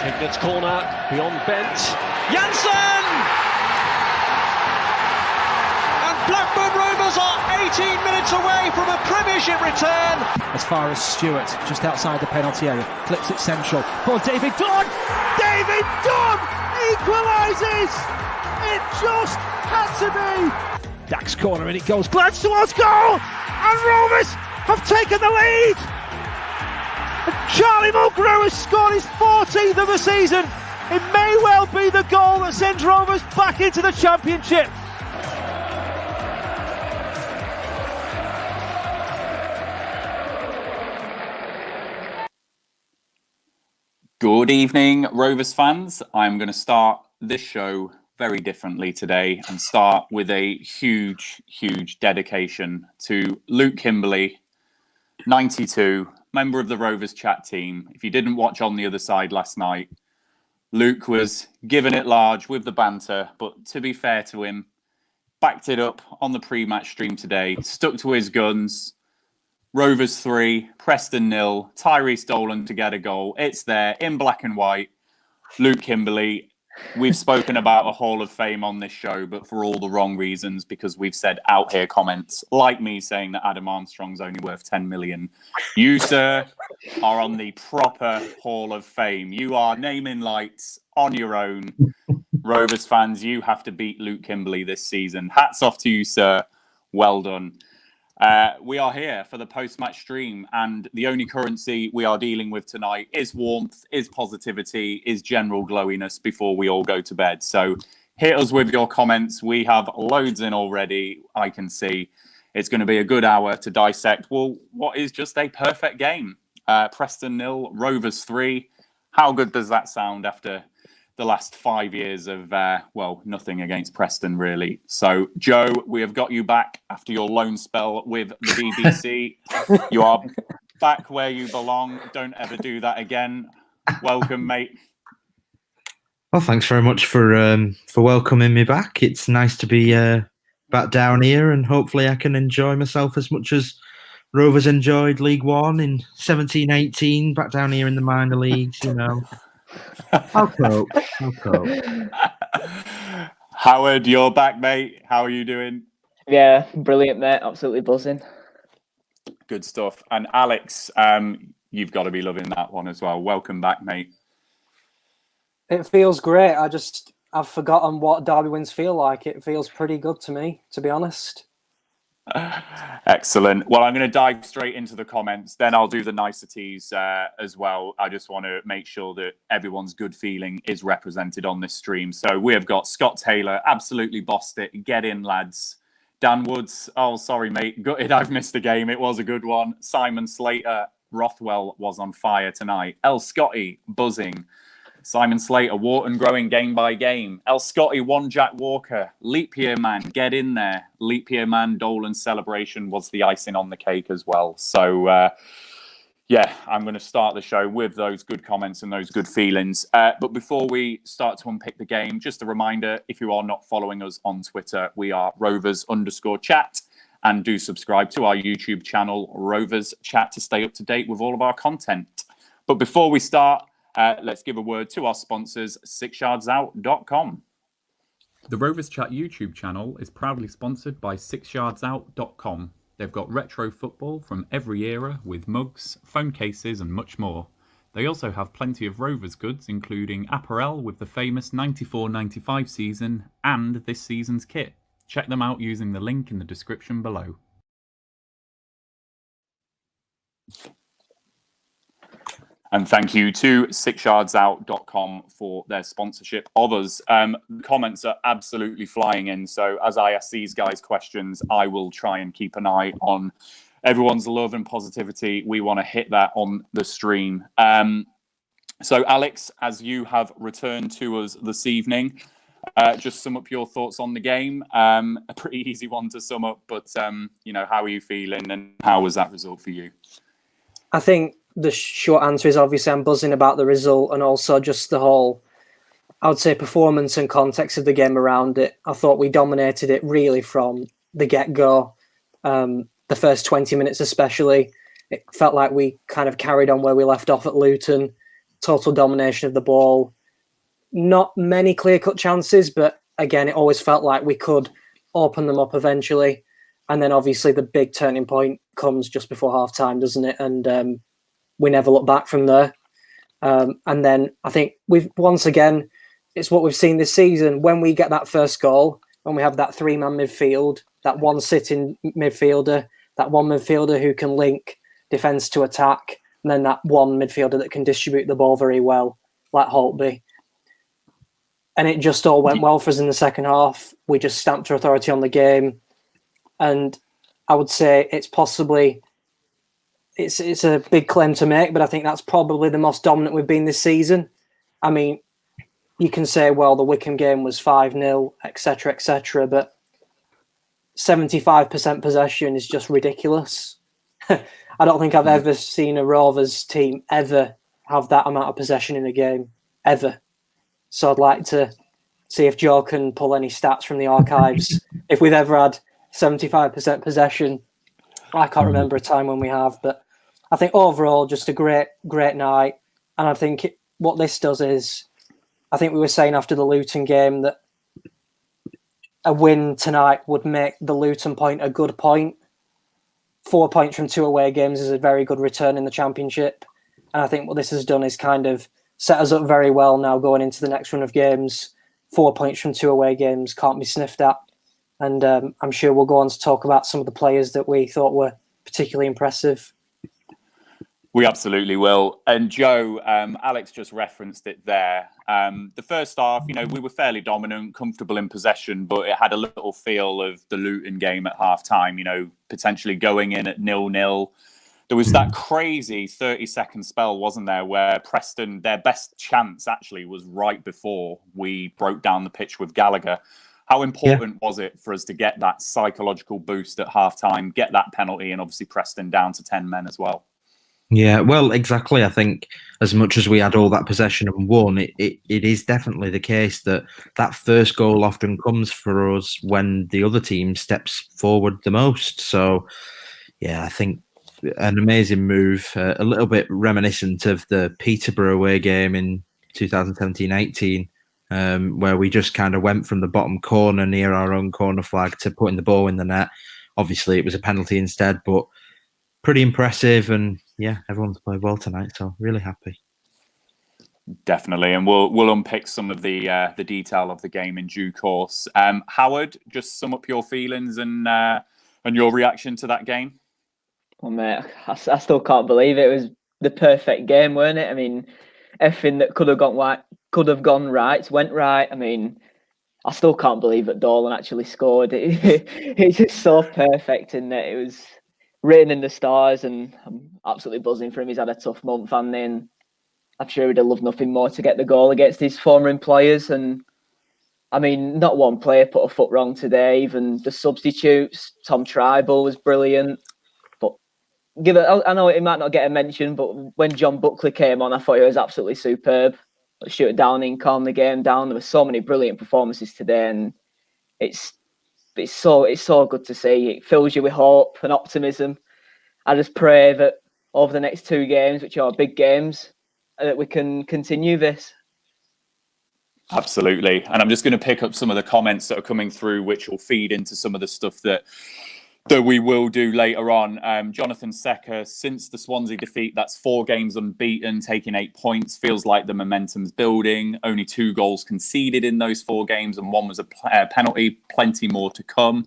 Pignat's corner, beyond Bent. Janssen! And Blackburn Rovers are 18 minutes away from a Premiership return. As far as Stewart, just outside the penalty area, flips it central. For David Dunn! David Dunn equalises! It just had to be! Dax corner and it goes. Glance towards goal! And Rovers have taken the lead! And Charlie Mulgrew has scored his 14th of the season. It may well be the goal that sends Rovers back into the Championship. Good evening, Rovers fans. I'm going to start this show very differently today and start with a huge dedication to Luke Kimberley, 92, member of the Rovers Chat team. If you didn't watch On the Other Side last night, Luke was giving it large with the banter, but to be fair to him, backed it up on the pre-match stream today, stuck to his guns. Rovers 3, Preston 0, Tyrese Dolan to get a goal. It's there in black and white. Luke Kimberley. We've spoken about a Hall of Fame on this show, but for all the wrong reasons, because we've said out here comments like me saying that Adam Armstrong's only worth 10 million. You, sir, are on the proper Hall of Fame. You are naming lights on your own. Rovers fans, you have to beat Luke Kimberley this season. Hats off to you, sir. Well done. We are here for the post-match stream, and the only currency we are dealing with tonight is warmth, is positivity, is general glowiness before we all go to bed. So hit us with your comments. We have loads in already, I can see. It's going to be a good hour to dissect, well, what is just a perfect game. Preston 0, Rovers 3. How good does that sound after the last 5 years of, nothing against Preston, really. So, Joe, we have got you back after your loan spell with the BBC. You are back where you belong. Don't ever do that again. Welcome, mate. Well, thanks very much for welcoming me back. It's nice to be back down here, and hopefully I can enjoy myself as much as Rovers enjoyed League One in 17-18, back down here in the minor leagues, you know. I'll cope. Howard, you're back, mate. How are you doing? Yeah, brilliant, mate. Absolutely buzzing. Good stuff. And Alex, you've got to be loving that one as well. Welcome back, mate. It feels great. I've forgotten what derby wins feel like. It feels pretty good to me, to be honest. Excellent. Well, I'm going to dive straight into the comments. Then I'll do the niceties as well. I just want to make sure that everyone's good feeling is represented on this stream. So we have got Scott Taylor, absolutely bossed it. Get in, lads. Dan Woods, oh, sorry, mate. Gutted I've missed a game. It was a good one. Simon Slater, Rothwell was on fire tonight. El Scotty, buzzing. Simon Slater, Wharton growing game by game. El Scotty, one Jack Walker. Leap year man, get in there. Leap year man, Dolan's celebration was the icing on the cake as well. So, I'm going to start the show with those good comments and those good feelings. But before we start to unpick the game, just a reminder, if you are not following us on Twitter, we are Rovers_chat. And do subscribe to our YouTube channel, Rovers Chat, to stay up to date with all of our content. But before we start, let's give a word to our sponsors, 6yardsout.com. The Rovers Chat YouTube channel is proudly sponsored by 6yardsout.com. They've got retro football from every era with mugs, phone cases and much more. They also have plenty of Rovers goods, including apparel with the famous 94-95 season and this season's kit. Check them out using the link in the description below. And thank you to 6yardsout.com for their sponsorship of us. Comments are absolutely flying in. So as I ask these guys questions, I will try and keep an eye on everyone's love and positivity. We want to hit that on the stream. So Alex, as you have returned to us this evening, just sum up your thoughts on the game. A pretty easy one to sum up, but how are you feeling and how was that result for you? I think the short answer is obviously I'm buzzing about the result and also just the whole, I would say, performance and context of the game around it. I thought we dominated it really from the get-go. The first 20 minutes especially, it felt like we kind of carried on where we left off at Luton. total domination of the ball. Not many clear-cut chances, but again, it always felt like we could open them up eventually. And then obviously the big turning point comes just before half-time, doesn't it? And we never look back from there. And then I think once again, it's what we've seen this season. When we get that first goal, when we have that three-man midfield, that one sitting midfielder, that one midfielder who can link defence to attack, and then that one midfielder that can distribute the ball very well, like Holtby. And it just all went well for us in the second half. We just stamped our authority on the game. And I would say it's a big claim to make, but I think that's probably the most dominant we've been this season. I mean, you can say, well, the Wickham game was 5-0, etc., but 75% possession is just ridiculous. I don't think I've ever seen a Rovers team ever have that amount of possession in a game, ever. So I'd like to see if Joe can pull any stats from the archives. If we've ever had 75% possession, I can't remember a time when we have, but I think overall just a great night. And I think what this does is, I think we were saying after the Luton game that a win tonight would make the Luton point a good point. 4 points from 2 away games is a very good return in the Championship. And I think what this has done is kind of set us up very well now going into the next run of games. 4 points from 2 away games can't be sniffed at. And I'm sure we'll go on to talk about some of the players that we thought were particularly impressive. We absolutely will. And Joe, Alex just referenced it there. The first half, we were fairly dominant, comfortable in possession, but it had a little feel of the Luton game at half-time, potentially going in at 0-0. There was that crazy 30-second spell, wasn't there, where Preston, their best chance actually was right before we broke down the pitch with Gallagher. How important was it for us to get that psychological boost at half-time, get that penalty, and obviously Preston down to 10 men as well? Yeah, well, exactly. I think as much as we had all that possession and won, it is definitely the case that first goal often comes for us when the other team steps forward the most. So, yeah, I think an amazing move, a little bit reminiscent of the Peterborough away game in 2017-18, where we just kind of went from the bottom corner near our own corner flag to putting the ball in the net. Obviously, it was a penalty instead, but pretty impressive. And yeah, everyone's played well tonight, so really happy. Definitely, and we'll unpick some of the detail of the game in due course. Howard, just sum up your feelings and your reaction to that game. Well, mate, I still can't believe it. It was the perfect game, weren't it? I mean, everything that could have gone right went right. I mean, I still can't believe that Dolan actually scored. It's just so perfect, and it was written in the stars, and I'm absolutely buzzing for him. He's had a tough month, and then I'm sure he'd have loved nothing more to get the goal against his former employers. And I mean, not one player put a foot wrong today. Even the substitutes, Tom Tribal was brilliant. But I know it might not get a mention, but when John Buckley came on, I thought he was absolutely superb. Shoot it down in, calm the game down. There were so many brilliant performances today, and it's so good to see. It fills you with hope and optimism. I just pray that over the next 2 games, which are big games, that we can continue this. Absolutely. And I'm just going to pick up some of the comments that are coming through, which will feed into some of the stuff that we will do later on. Jonathan Secker, since the Swansea defeat, that's 4 games unbeaten, taking 8 points. Feels like the momentum's building. Only 2 goals conceded in those 4 games, and 1 was a penalty. Plenty more to come.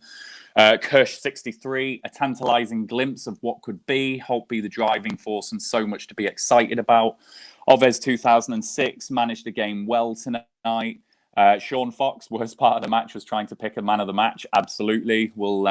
Kirsch 63, a tantalising glimpse of what could be. Holtby the driving force and so much to be excited about. Ovez 2006 managed the game well tonight. Sean Fox, worst part of the match was trying to pick a man of the match. Absolutely. We'll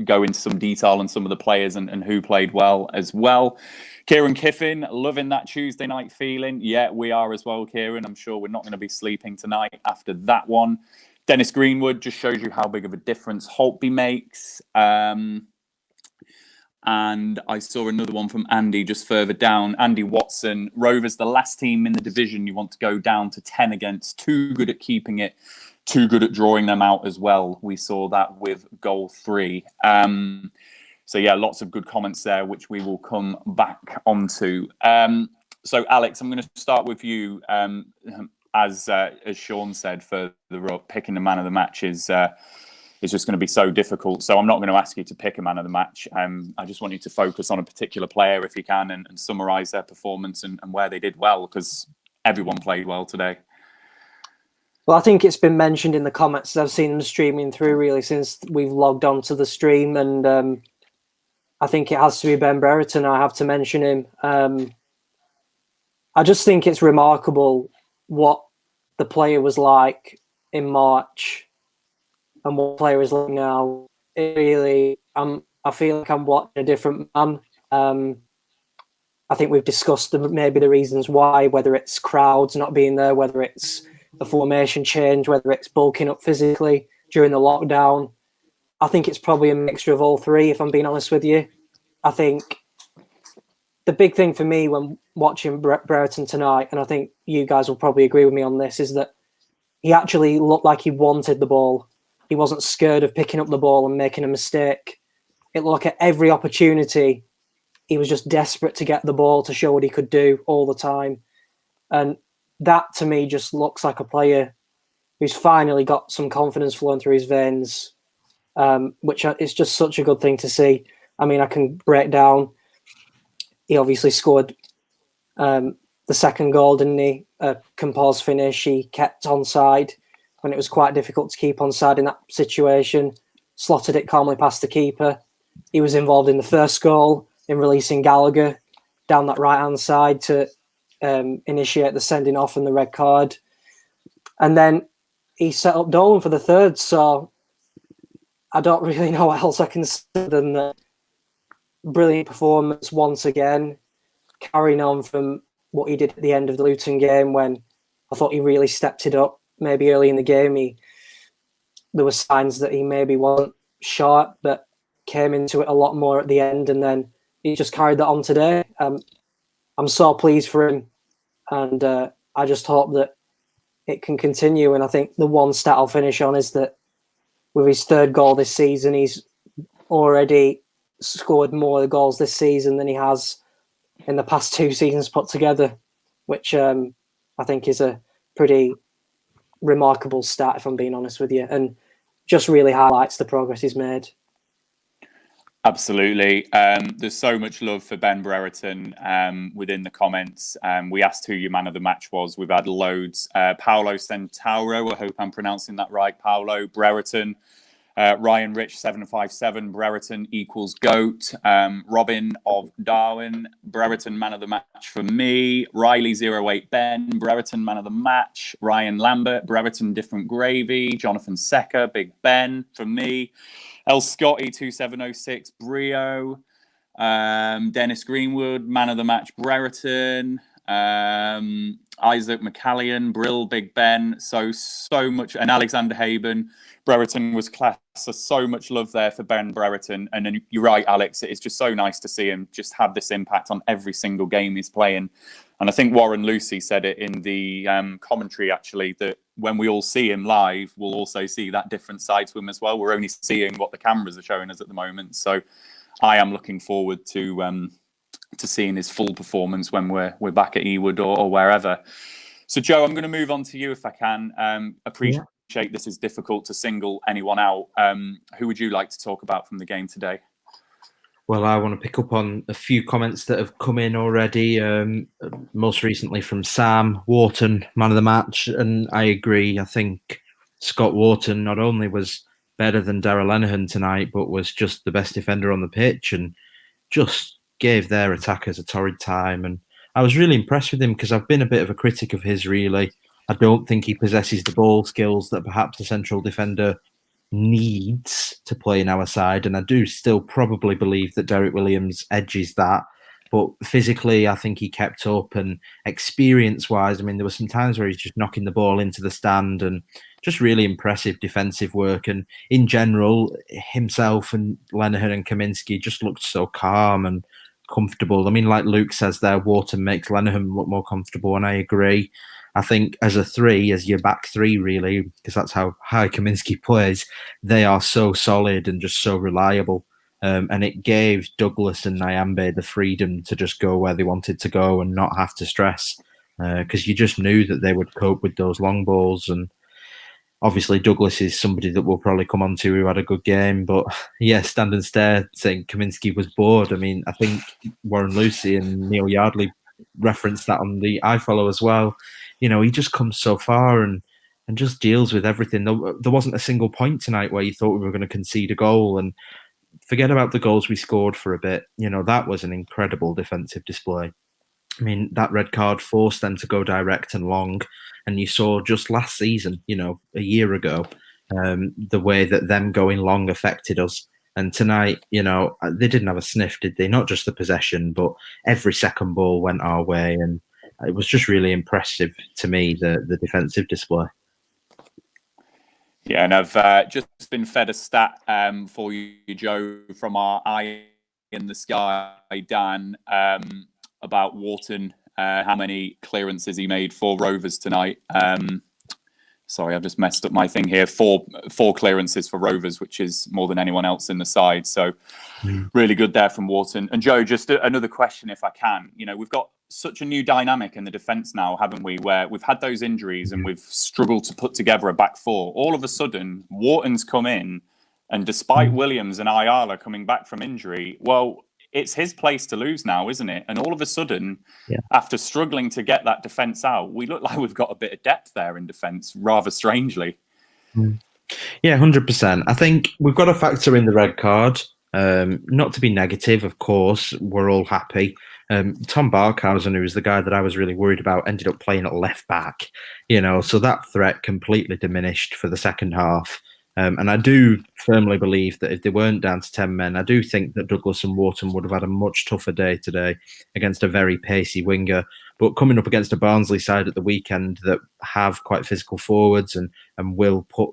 go into some detail on some of the players and who played well as well. Kieran Kiffin, loving that Tuesday night feeling. Yeah, we are as well, Kieran. I'm sure we're not going to be sleeping tonight after that one. Dennis Greenwood just shows you how big of a difference Holtby makes. And I saw another one from Andy just further down. Andy Watson, Rovers, the last team in the division you want to go down to 10 against. Too good at keeping it, too good at drawing them out as well. We saw that with goal 3. So yeah, lots of good comments there, which we will come back onto. So, Alex, I'm going to start with you. As Sean said, for picking the man of the match is just going to be so difficult. So I'm not going to ask you to pick a man of the match. I just want you to focus on a particular player if you can, and summarise their performance and where they did well, because everyone played well today. Well, I think it's been mentioned in the comments. I've seen them streaming through really since we've logged on to the stream, and I think it has to be Ben Brereton. I have to mention him. I just think it's remarkable what the player was like in March and what the player is like now. It really, I feel like I'm watching a different man. I think we've discussed maybe the reasons why, whether it's crowds not being there, whether it's the formation change, whether it's bulking up physically during the lockdown. I think it's probably a mixture of all three, if I'm being honest with you. I think the big thing for me when watching Brereton tonight, and I think you guys will probably agree with me on this, is that he actually looked like he wanted the ball. He wasn't scared of picking up the ball and making a mistake. It looked like at every opportunity, he was just desperate to get the ball to show what he could do all the time. And that, to me, just looks like a player who's finally got some confidence flowing through his veins, which is just such a good thing to see. I mean, I can break down. He obviously scored the second goal, didn't he? A composed finish. He kept onside when it was quite difficult to keep onside in that situation. Slotted it calmly past the keeper. He was involved in the first goal in releasing Gallagher down that right-hand side to initiate the sending off and the red card. And then he set up Dolan for the third. So I don't really know what else I can say than that. Brilliant performance once again, carrying on from what he did at the end of the Luton game, when I thought he really stepped it up. Maybe early in the game, there were signs that he maybe wasn't sharp, but came into it a lot more at the end, and then he just carried that on today. I'm so pleased for him, and I just hope that it can continue. And I think the one stat I'll finish on is that with his third goal this season, he's already scored more goals this season than he has in the past two seasons put together, which I think is a pretty remarkable stat, if I'm being honest with you, and just really highlights the progress he's made. Absolutely. There's so much love for Ben Brereton within the comments. We asked who your man of the match was. We've had loads. Paolo Centauro, I hope I'm pronouncing that right. Paolo, Brereton. Ryan Rich 757, Brereton equals GOAT. Robin of Darwin, Brereton man of the match for me. Riley 08 Ben, Brereton man of the match. Ryan Lambert, Brereton different gravy. Jonathan Secker, Big Ben for me. El Scotty 2706, Brio. Dennis Greenwood, man of the match, Brereton. Isaac McCallion, Brill, Big Ben, so much, and Alexander Haben, Brereton was class. So much love there for Ben Brereton, and then you're right, Alex. It's just so nice to see him just have this impact on every single game he's playing. And I think Warren Lucy said it in the commentary actually, that when we all see him live, we'll also see that different side to him as well. We're only seeing what the cameras are showing us at the moment, so I am looking forward to seeing his full performance when we're back at Ewood or wherever. So, Joe, I'm going to move on to you if I can. Appreciate this is difficult to single anyone out. Who would you like to talk about from the game today? Well, I want to pick up on a few comments that have come in already. Most recently from Sam Wharton, man of the match, and I agree. I think Scott Wharton not only was better than Darragh Lenihan tonight, but was just the best defender on the pitch and just gave their attackers a torrid time. And I was really impressed with him because I've been a bit of a critic of his, really. I don't think he possesses the ball skills that perhaps a central defender needs to play in our side. And I do still probably believe that Derek Williams edges that. But physically, I think he kept up, and experience-wise, I mean, there were some times where he's just knocking the ball into the stand, and just really impressive defensive work. And in general, himself and Lenihan and Kaminski just looked so calm and comfortable. I mean, like Luke says there, Wharton makes Lenihan look more comfortable, and I agree. I think as a three, as your back three, really, because that's how high Kaminski plays, they are so solid and just so reliable. And it gave Douglas and Nyambe the freedom to just go where they wanted to go and not have to stress, because you just knew that they would cope with those long balls. And obviously Douglas is somebody that we'll probably come on to who had a good game. But yeah, stand and stare saying Kaminsky was bored. I mean, I think Warren Lucy and Neil Yardley referenced that on the iFollow as well. You know, he just comes so far and just deals with everything. There wasn't a single point tonight where you thought we were going to concede a goal. And forget about the goals we scored for a bit. You know, that was an incredible defensive display. I mean, that red card forced them to go direct and long. And you saw just last season, you know, a year ago, the way that them going long affected us. And tonight, you know, they didn't have a sniff, did they? Not just the possession, but every second ball went our way. And it was just really impressive to me, the defensive display. Yeah, and I've just been fed a stat for you, Joe, from our eye in the sky, Dan, about Wharton, how many clearances he made for Rovers tonight. Sorry, I've just messed up my thing here. Four clearances for Rovers, which is more than anyone else in the side. So really good there from Wharton. And Joe, just another question, if I can. You know, we've got such a new dynamic in the defence now, haven't we? Where we've had those injuries and we've struggled to put together a back four. All of a sudden, Wharton's come in, and despite Williams and Ayala coming back from injury, well, it's his place to lose now, isn't it? And all of a sudden, after struggling to get that defence out, we look like we've got a bit of depth there in defence, rather strangely. Yeah, 100%. I think we've got to factor in the red card. Not to be negative, of course, we're all happy. Tom Barkhausen, who was the guy that I was really worried about, ended up playing at left back, you know, so that threat completely diminished for the second half. And I do firmly believe that if they weren't down to 10 men, I do think that Douglas and Wharton would have had a much tougher day today against a very pacey winger. But coming up against a Barnsley side at the weekend that have quite physical forwards and will put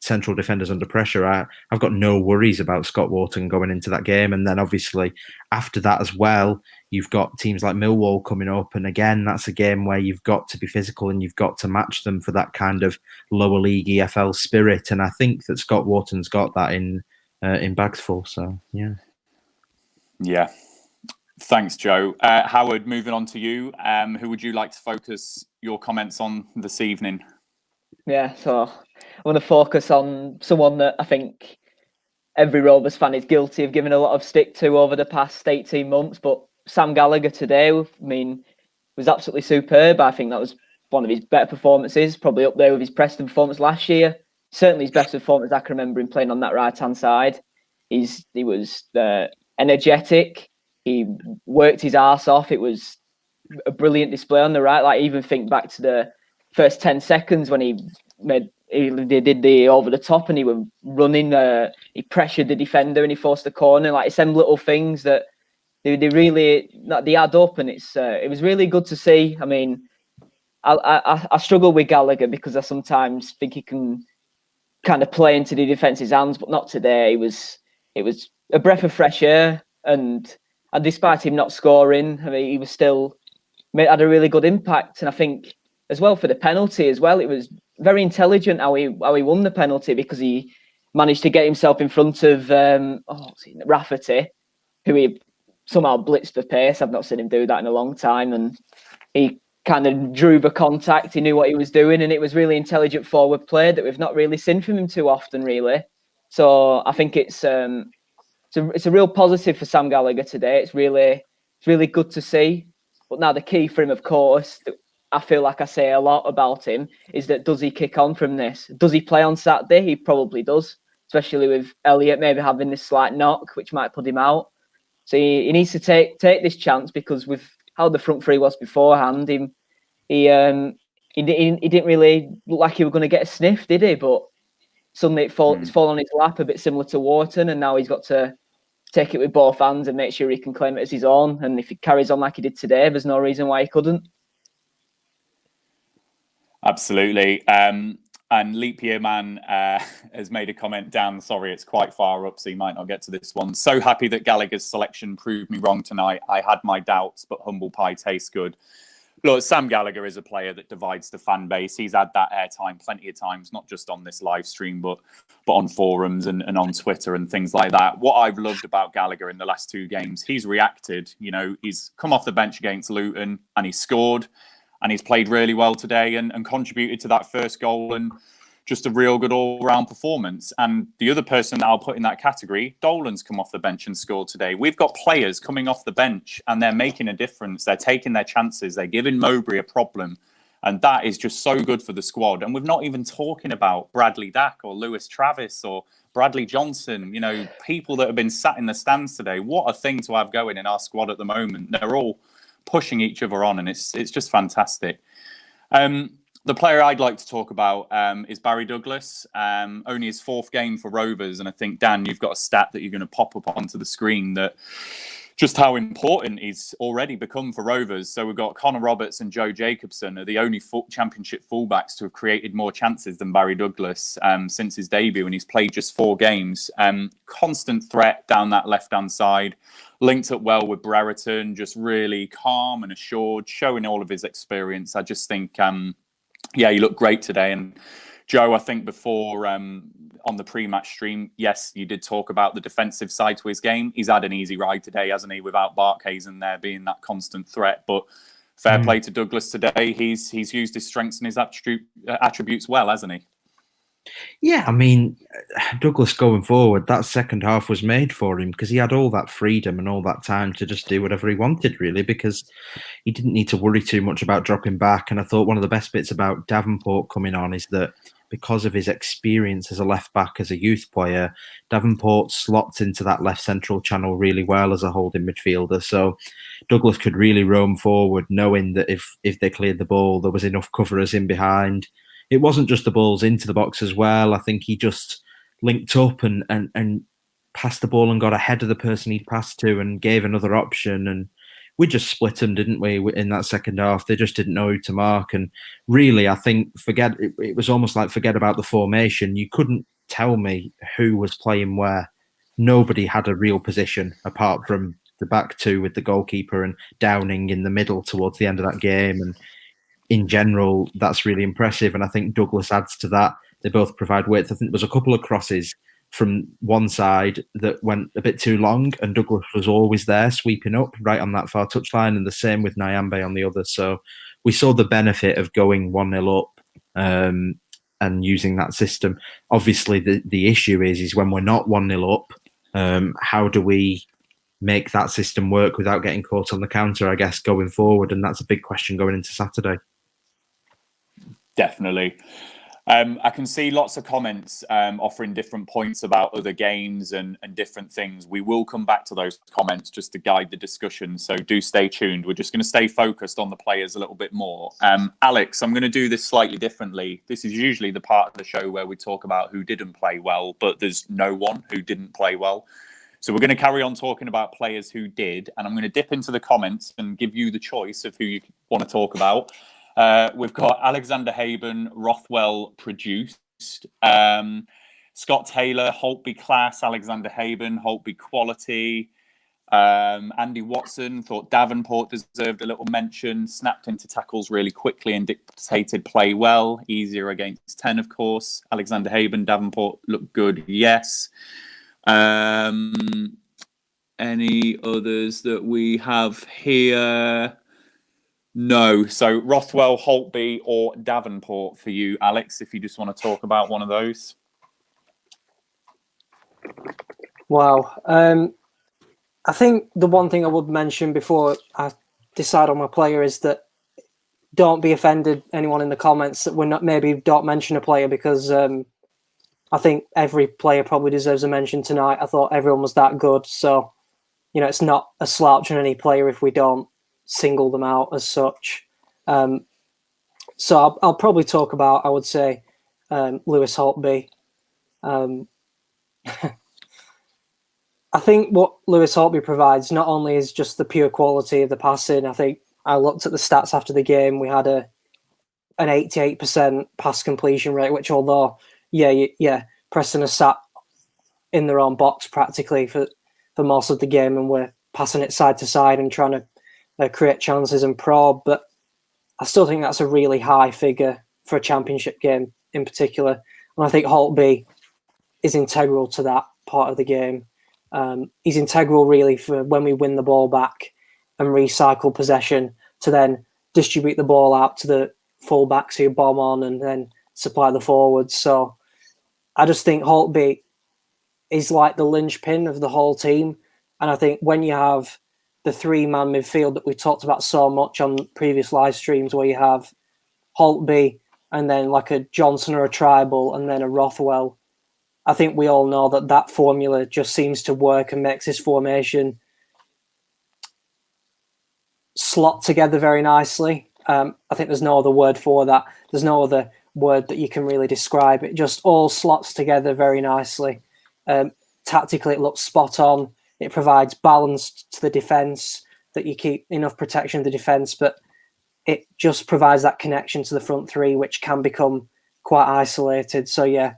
central defenders under pressure, I've got no worries about Scott Wharton going into that game. And then obviously after that as well, you've got teams like Millwall coming up. And again, that's a game where you've got to be physical and you've got to match them for that kind of lower league EFL spirit. And I think that Scott Wharton's got that in bags full. So, yeah. Yeah. Thanks, Joe. Howard, moving on to you. Who would you like to focus your comments on this evening? Yeah, so I want to focus on someone that I think every Rovers fan is guilty of giving a lot of stick to over the past 18 months. But Sam Gallagher today, I mean, was absolutely superb. I think that was one of his better performances, probably up there with his Preston performance last year. Certainly his best performance I can remember him playing on that right-hand side. He was energetic. He worked his arse off. It was a brilliant display on the right. Like, even think back to the first 10 seconds when he did the over the top and he was running. He pressured the defender and he forced the corner. Like, it's them little things that they really they add up, and it was really good to see. I mean, I struggle with Gallagher because I sometimes think he can kind of play into the defence's hands, but not today. It was a breath of fresh air, and despite him not scoring, I mean, he was still had a really good impact. And I think as well for the penalty as well, it was very intelligent how he won the penalty, because he managed to get himself in front of Rafferty, who he somehow blitzed for pace. I've not seen him do that in a long time, and he kind of drew the contact. He knew what he was doing, and it was really intelligent forward play that we've not really seen from him too often, really. So I think it's a real positive for Sam Gallagher today. It's really good to see. But now the key for him, of course, I feel like I say a lot about him, is that does he kick on from this? Does he play on Saturday? He probably does, especially with Elliott maybe having this slight knock, which might put him out. So he needs to take this chance, because with how the front three was beforehand, he didn't really look like he was going to get a sniff, did he? But suddenly it's fallen on his lap, a bit similar to Wharton, and now he's got to take it with both hands and make sure he can claim it as his own. And if he carries on like he did today, there's no reason why he couldn't. Absolutely. And Leap Year Man has made a comment down. Sorry, it's quite far up, so you might not get to this one. So happy that Gallagher's selection proved me wrong tonight. I had my doubts, but humble pie tastes good. Look, Sam Gallagher is a player that divides the fan base. He's had that airtime plenty of times, not just on this live stream, but on forums and on Twitter and things like that. What I've loved about Gallagher in the last 2 games, he's reacted. You know, he's come off the bench against Luton and he's scored, and he's played really well today and contributed to that first goal, and just a real good all-round performance. And the other person that I'll put in that category, Dolan's come off the bench and scored today. We've got players coming off the bench and they're making a difference. They're taking their chances. They're giving Mowbray a problem. And that is just so good for the squad. And we're not even talking about Bradley Dack or Lewis Travis or Bradley Johnson, you know, people that have been sat in the stands today. What a thing to have going in our squad at the moment. They're all pushing each other on, and it's just fantastic. The player I'd like to talk about is Barry Douglas. Only his 4th game for Rovers. And I think, Dan, you've got a stat that you're going to pop up onto the screen that just how important he's already become for Rovers. So we've got Connor Roberts and Joe Jacobson are the only championship fullbacks to have created more chances than Barry Douglas since his debut. And he's played just 4 games. Constant threat down that left-hand side. Linked up well with Brereton, just really calm and assured, showing all of his experience. I just think... yeah, he looked great today. And Joe, I think before on the pre-match stream, yes, you did talk about the defensive side to his game. He's had an easy ride today, hasn't he, without Barkhuizen there being that constant threat. But fair play to Douglas today. He's used his strengths and his attributes well, hasn't he? Yeah, I mean, Douglas going forward, that second half was made for him because he had all that freedom and all that time to just do whatever he wanted, really, because he didn't need to worry too much about dropping back. And I thought one of the best bits about Davenport coming on is that because of his experience as a left back, as a youth player, Davenport slots into that left central channel really well as a holding midfielder. So Douglas could really roam forward, knowing that if they cleared the ball, there was enough coverers in behind. It wasn't just the balls into the box as well. I think he just linked up and passed the ball and got ahead of the person he'd passed to and gave another option. And we just split them, didn't we, in that second half? They just didn't know who to mark. And really, I think, it was almost like forget about the formation. You couldn't tell me who was playing where. Nobody had a real position apart from the back 2 with the goalkeeper and Downing in the middle towards the end of that game. And in general, that's really impressive. And I think Douglas adds to that. They both provide width. I think there was a couple of crosses from one side that went a bit too long, and Douglas was always there sweeping up right on that far touchline, and the same with Nyambe on the other. So we saw the benefit of going 1-0 up and using that system. Obviously, the issue is when we're not 1-0 up, how do we make that system work without getting caught on the counter, I guess, going forward? And that's a big question going into Saturday. Definitely. I can see lots of comments offering different points about other games and different things. We will come back to those comments just to guide the discussion, so do stay tuned. We're just going to stay focused on the players a little bit more. Alex, I'm going to do this slightly differently. This is usually the part of the show where we talk about who didn't play well, but there's no one who didn't play well. So we're going to carry on talking about players who did, and I'm going to dip into the comments and give you the choice of who you want to talk about. We've got Alexander Haben, Rothwell produced, Scott Taylor, Holtby class, Alexander Haben, Holtby quality, Andy Watson thought Davenport deserved a little mention, snapped into tackles really quickly and dictated play well, easier against 10 of course. Alexander Haben, Davenport looked good, yes. Any others that we have here? No. So Rothwell, Holtby, or Davenport for you, Alex, if you just want to talk about one of those. Wow. I think the one thing I would mention before I decide on my player is that don't be offended, anyone in the comments, that we're not, maybe don't mention a player, because I think every player probably deserves a mention tonight. I thought everyone was that good. So, you know, it's not a slouch on any player if we don't single them out as such. So I'll probably talk about, I would say, Lewis Holtby. I think what Lewis Holtby provides not only is just the pure quality of the passing. I think I looked at the stats after the game. We had an 88% pass completion rate, which although, Preston has sat in their own box practically for most of the game, and we're passing it side to side and trying to create chances and probe. But I still think that's a really high figure for a championship game in particular. And I think Holtby is integral to that part of the game. He's integral really for when we win the ball back and recycle possession to then distribute the ball out to the full-backs who bomb on and then supply the forwards. So I just think Holtby is like the linchpin of the whole team. And I think when you have the three-man midfield that we talked about so much on previous live streams, where you have Holtby and then like a Johnson or a Tribal and then a Rothwell, I think we all know that that formula just seems to work and makes this formation slot together very nicely. I think there's no other word for that. There's no other word that you can really describe. It just all slots together very nicely. Tactically, it looks spot on. It provides balance to the defence, that you keep enough protection of the defence, but it just provides that connection to the front three, which can become quite isolated. So yeah,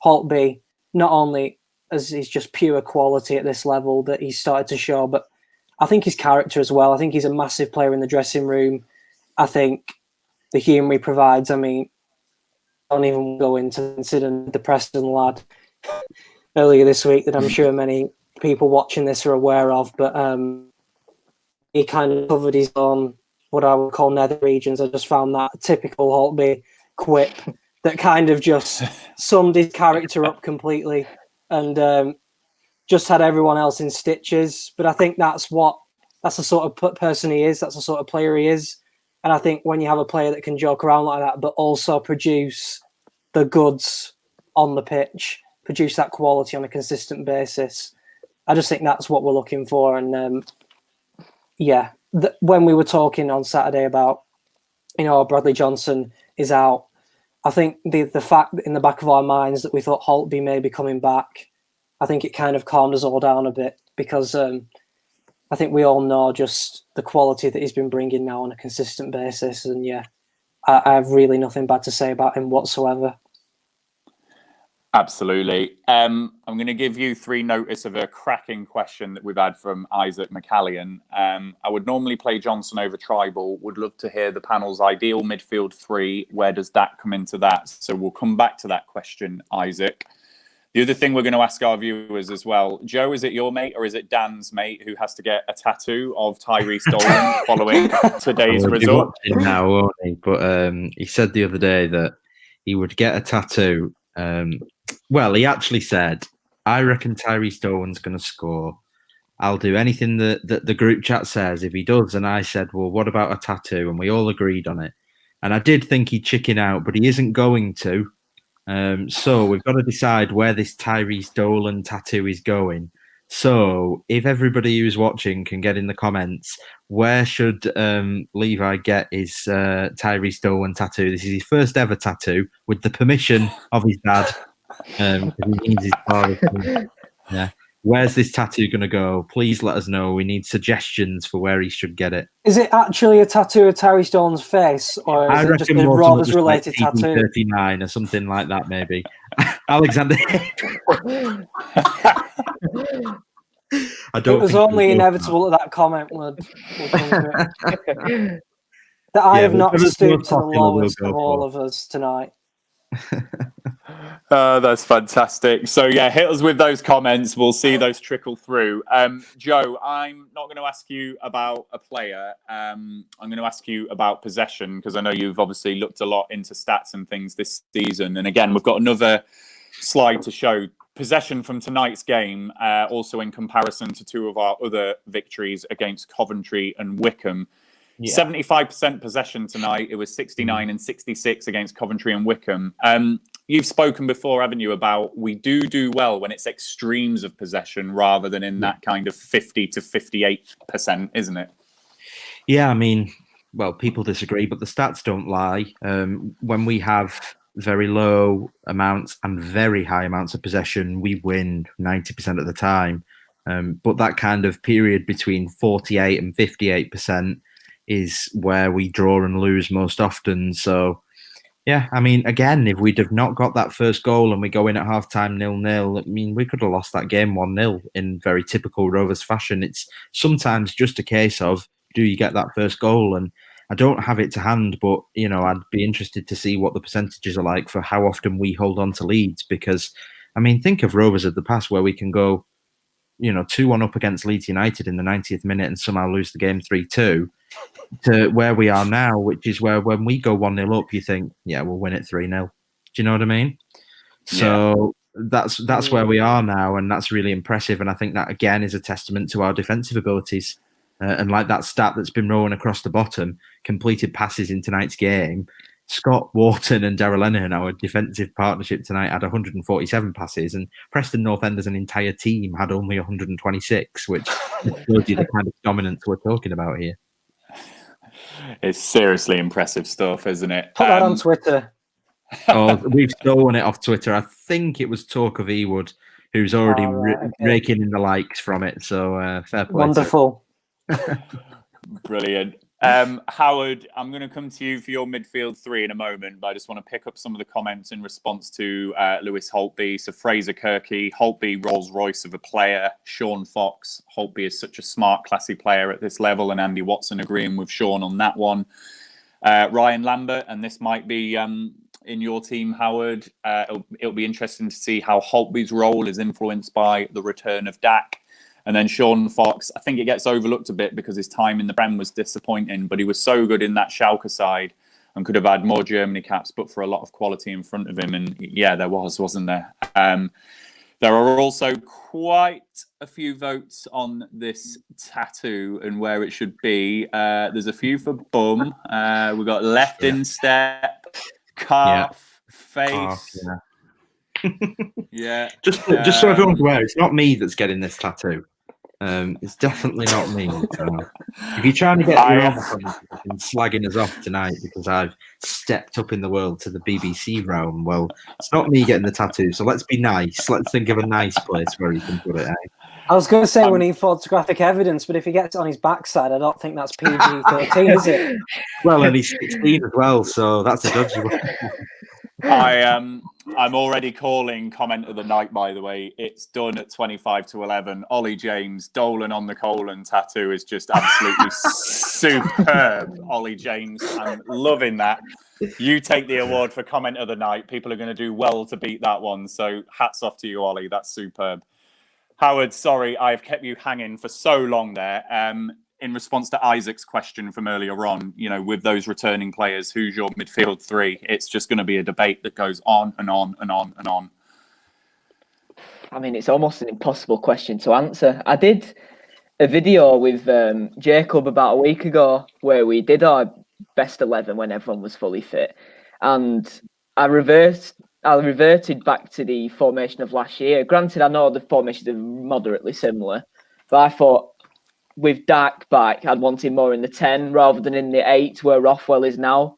Holtby, not only as he's just pure quality at this level that he's started to show, but I think his character as well. I think he's a massive player in the dressing room. I think the humour he provides, I mean, I don't even go into the incident, the Preston lad earlier this week that I'm sure many people watching this are aware of, but he kind of covered his own, what I would call nether regions. I just found that a typical Holtby quip that kind of just summed his character up completely and just had everyone else in stitches. But I think that's the sort of person he is. That's the sort of player he is. And I think when you have a player that can joke around like that, but also produce the goods on the pitch, produce that quality on a consistent basis, I just think that's what we're looking for. And when we were talking on Saturday about, Bradley Johnson is out, I think the fact that in the back of our minds that we thought Holtby may be coming back, I think it kind of calmed us all down a bit, because I think we all know just the quality that he's been bringing now on a consistent basis. And yeah, I have really nothing bad to say about him whatsoever. Absolutely. I'm going to give you 3 notice of a cracking question that we've had from Isaac McCallion. I would normally play Johnson over Tribal. Would love to hear the panel's ideal midfield 3. Where does that come into that? So we'll come back to that question, Isaac. The other thing we're going to ask our viewers as well, Joe, is it your mate or is it Dan's mate who has to get a tattoo of Tyrese Dolan following today's result? Now, won't he? But he said the other day that he would get a tattoo. Well, he actually said, I reckon Tyrese Dolan's going to score. I'll do anything that the group chat says if he does. And I said, well, what about a tattoo? And we all agreed on it. And I did think he'd chicken out, but he isn't going to. So we've got to decide where this Tyrese Dolan tattoo is going. So if everybody who's watching can get in the comments, where should Levi get his Tyrese Dolan tattoo? This is his first ever tattoo with the permission of his dad. He needs his father. Yeah. Where's this tattoo going to go? Please let us know. We need suggestions for where he should get it. Is it actually a tattoo of Tyrese Dolan's face, or is it just a Rovers related tattoo? 39 or something like that, maybe. Alexander. It was only inevitable that comment would come to it. That I have not stooped to the lowest of all of us tonight. That's fantastic. So yeah, hit us with those comments. We'll see those trickle through. Joe, I'm not going to ask you about a player. I'm going to ask you about possession, because I know you've obviously looked a lot into stats and things this season. And again, we've got another slide to show possession from tonight's game, also in comparison to 2 of our other victories against Coventry and Wickham. Yeah. 75% possession tonight. It was 69 and 66 against Coventry and Wickham. You've spoken before, haven't you, about we do well when it's extremes of possession rather than in that kind of 50 to 58%, isn't it? Yeah, I mean, well, people disagree, but the stats don't lie. When we have very low amounts and very high amounts of possession, we win 90% of the time. But that kind of period between 48 and 58% is where we draw and lose most often. So, yeah, I mean, again, if we'd have not got that first goal and we go in at half-time 0-0, I mean, we could have lost that game 1-0 in very typical Rovers fashion. It's sometimes just a case of, do you get that first goal? And I don't have it to hand, but I'd be interested to see what the percentages are like for how often we hold on to leads. Because, I mean, think of Rovers of the past where we can go, 2-1 up against Leeds United in the 90th minute and somehow lose the game 3-2, to where we are now, which is where when we go 1-0 up, you think, yeah, we'll win it 3-0. Do you know what I mean? So that's where we are now, and that's really impressive. And I think that, again, is a testament to our defensive abilities. And like that stat that's been rolling across the bottom, completed passes in tonight's game, Scott Wharton and Darrell Lenihan, our defensive partnership tonight, had 147 passes, and Preston North End as an entire team had only 126, which shows you the kind of dominance we're talking about here. It's seriously impressive stuff, isn't it? Put that on Twitter. We've stolen it off Twitter. I think it was Talk of Ewood who's already raking in the likes from it. So fair play. Wonderful. Brilliant. Howard, I'm going to come to you for your midfield three in a moment, but I just want to pick up some of the comments in response to Lewis Holtby. So Fraser Kirky, Holtby, Rolls Royce of a player. Sean Fox, Holtby is such a smart, classy player at this level, and Andy Watson agreeing with Sean on that one. Ryan Lambert, and this might be in your team, Howard. It'll be interesting to see how Holtby's role is influenced by the return of Dak. And then Sean Fox, I think it gets overlooked a bit because his time in the Prem was disappointing, but he was so good in that Schalke side and could have had more Germany caps, but for a lot of quality in front of him. And yeah, there wasn't there? There are also quite a few votes on this tattoo and where it should be. There's a few for bum. We've got left instep, calf, face. Yeah. Just so everyone's aware, it's not me that's getting this tattoo. It's definitely not me. So if you're trying to get your own and slagging us off tonight because I've stepped up in the world to the BBC realm, well, it's not me getting the tattoo. So let's be nice. Let's think of a nice place where you can put it. I was going to say we need photographic evidence, but if he gets it on his backside, I don't think that's PG-13, is it? Well, and he's 16 as well, so that's a dodgy one. I'm already calling comment of the night, by the way. It's done at 25-11. Ollie James, Dolan on the colon tattoo is just absolutely superb. Ollie James, I'm loving that. You take the award for comment of the night. People are going to do well to beat that one. So hats off to you, Ollie. That's superb. Howard, sorry, I've kept you hanging for so long there. In response to Isaac's question from earlier on, with those returning players, who's your midfield three? It's just going to be a debate that goes on and on and on and on. I mean, it's almost an impossible question to answer. I did a video with Jacob about a week ago where we did our best 11 when everyone was fully fit. And I reverted back to the formation of last year. Granted, I know the formations are moderately similar, but I thought, with Dak back, I'd want him more in the 10 rather than in the 8 where Rothwell is now.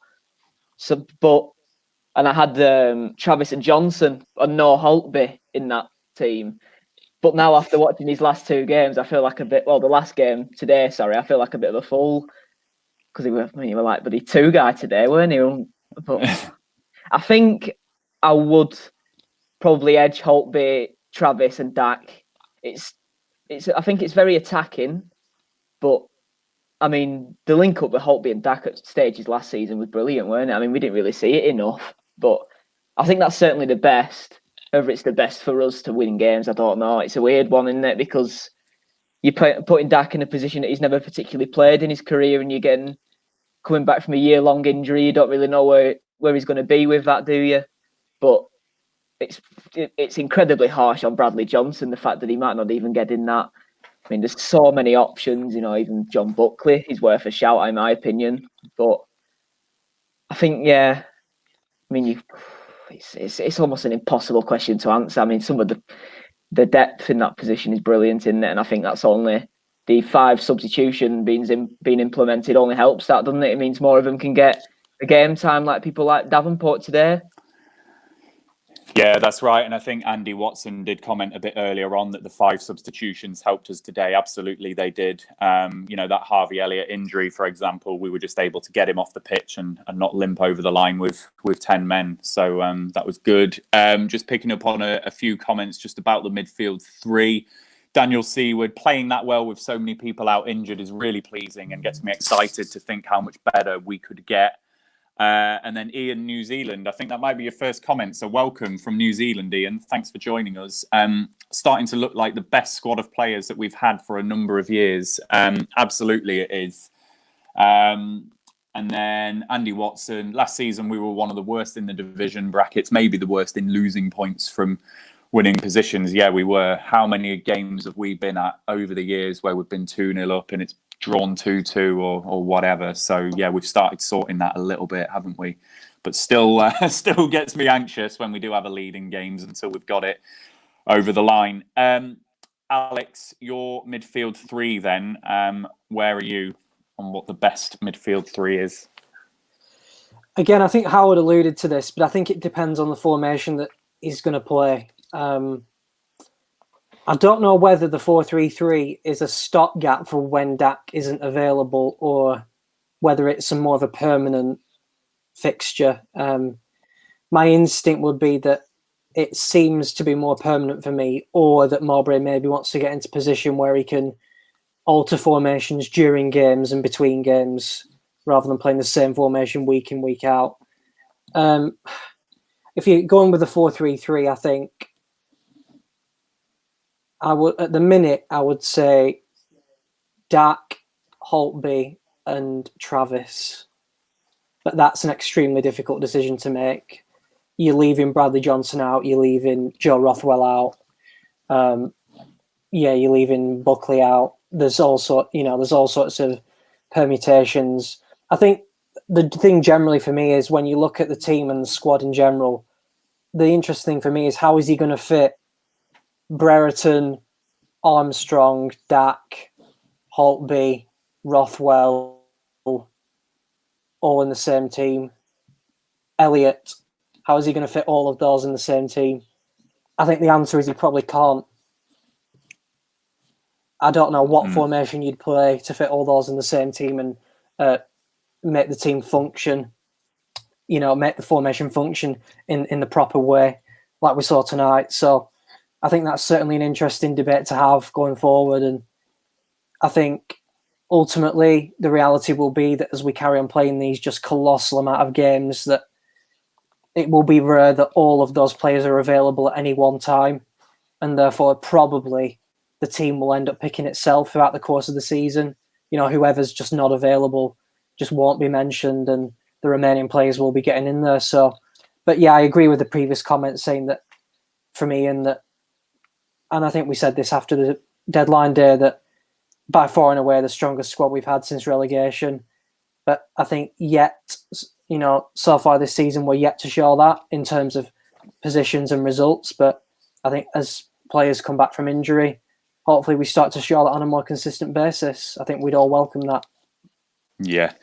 And I had Travis and Johnson and no Holtby in that team. But now after watching these last two games, I feel like the last game today, I feel like a bit of a fool. Because you were like, but he two guy today, weren't you? But I think I would probably edge Holtby, Travis and Dak. I think it's very attacking. But, I mean, the link up with Holtby and Dak at stages last season was brilliant, weren't it? I mean, we didn't really see it enough. But I think that's certainly the best. Whether it's the best for us to win games, I don't know. It's a weird one, isn't it? Because you're putting Dak in a position that he's never particularly played in his career, and you're coming back from a year-long injury. You don't really know where he's going to be with that, do you? But it's incredibly harsh on Bradley Johnson, the fact that he might not even get in that. I mean, there's so many options, even John Buckley, he's worth a shout, in my opinion. But I think, it's almost an impossible question to answer. I mean, some of the depth in that position is brilliant, isn't it? And I think that's only the 5 substitution being implemented only helps that, doesn't it? It means more of them can get a game time like people like Davenport today. Yeah, that's right. And I think Andy Watson did comment a bit earlier on that the 5 substitutions helped us today. Absolutely, they did. That Harvey Elliott injury, for example, we were just able to get him off the pitch and not limp over the line with 10 men. So that was good. Just picking up on a few comments just about the midfield three. Daniel Seaward playing that well with so many people out injured is really pleasing and gets me excited to think how much better we could get. And then Ian, New Zealand, I think that might be your first comment. So welcome from New Zealand, Ian. Thanks for joining us. Starting to look like the best squad of players that we've had for a number of years. Absolutely it is. And then Andy Watson, last season we were one of the worst in the division brackets, maybe the worst in losing points from winning positions. Yeah, we were. How many games have we been at over the years where we've been 2-0 up and it's drawn 2-2 or whatever? So yeah, we've started sorting that a little bit, haven't we? But still gets me anxious when we do have a lead in games until we've got it over the line. Alex, your midfield three then, where are you on what the best midfield three is? Again, I think Howard alluded to this, but I think it depends on the formation that he's going to play. I don't know whether the 4-3-3 is a stopgap for when Dak isn't available or whether it's more of a permanent fixture. My instinct would be that it seems to be more permanent for me, or that Mowbray maybe wants to get into position where he can alter formations during games and between games rather than playing the same formation week in, week out. If you're going with the 4-3-3, I think I would, at the minute, I would say Dak, Holtby and Travis. But that's an extremely difficult decision to make. You're leaving Bradley Johnson out, you're leaving Joe Rothwell out. You're leaving Buckley out. There's all sorts of permutations. I think the thing generally for me is when you look at the team and the squad in general, the interesting thing for me is how is he going to fit Brereton, Armstrong, Dak, Holtby, Rothwell, all in the same team. Elliott, how is he going to fit all of those in the same team? I think the answer is he probably can't. I don't know what formation you'd play to fit all those in the same team and make the team function, make the formation function in the proper way, like we saw tonight. So I think that's certainly an interesting debate to have going forward. And I think ultimately the reality will be that as we carry on playing these just colossal amount of games, that it will be rare that all of those players are available at any one time. And therefore probably the team will end up picking itself throughout the course of the season. Whoever's just not available just won't be mentioned and the remaining players will be getting in there. So, but yeah, I agree with the previous comment saying that for me, and I think we said this after the deadline day, that by far and away the strongest squad we've had since relegation. But I think so far this season we're yet to show that in terms of positions and results. But I think as players come back from injury, hopefully we start to show that on a more consistent basis. I think we'd all welcome that. Yeah.